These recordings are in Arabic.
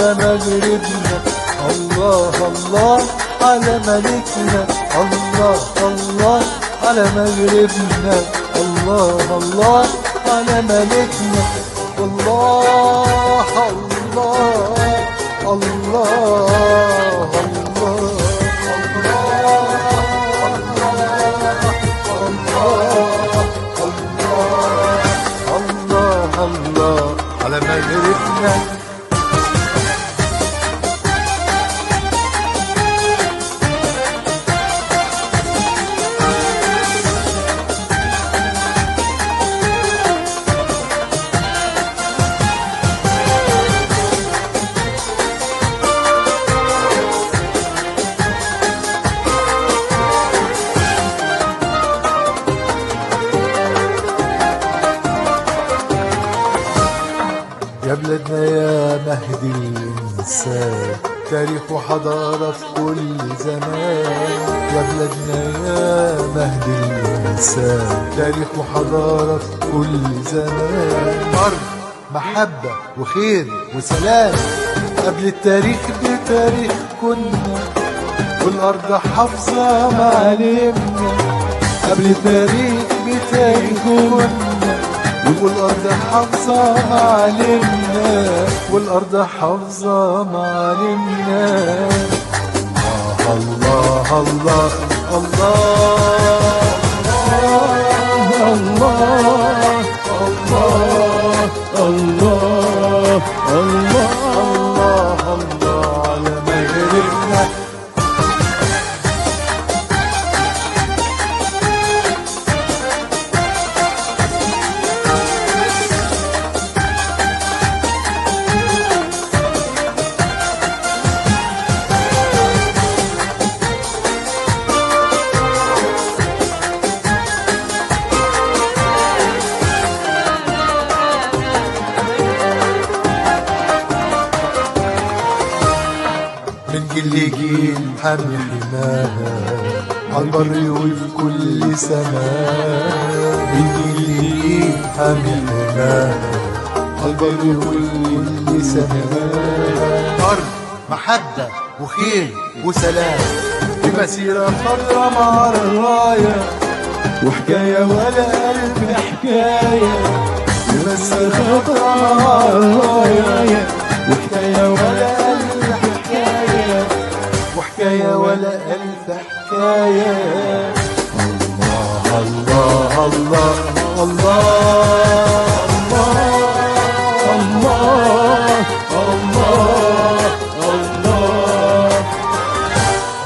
على مغربنا، الله الله على ملكنا، الله الله على مغربنا، الله الله على ملكنا، الله الله الله الله على مغربنا. يا بلادنا يا مهدي الإنسان، تاريخ وحضارة في كل زمان. يا بلادنا يا مهدي الإنسان، تاريخ وحضارة في كل زمان. أرض محبة وخير وسلام، قبل التاريخ بتاريخ كنا، والأرض حافظة معالمنا. قبل التاريخ بتاريخ كنا، والأرض حافظة معالمنا، والأرض حافظة معالمنا. الله الله الله الله الله الله الله الله الله على مغربنا. من جيل لجيل حامي حماها، عالبر وفي كل سماء. من جيل لجيل حامي حماها، عالبر وفي كل سماء. أرض محبة وخير وسلام، بمسيرة خضرا مع الراية، وحكاية ولا ألف حكاية. بمسيرة خضرا مع الراية، وحكاية ولا ألف حكاية، وحكاية ولا ألف حكاية. الله الله الله الله الله الله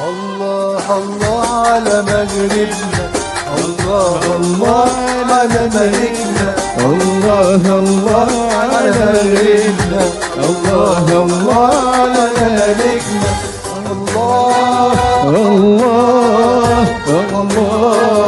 الله الله على مغربنا، الله الله على ملكنا، الله الله على مغربنا، الله الله على ملكنا، الله الله الله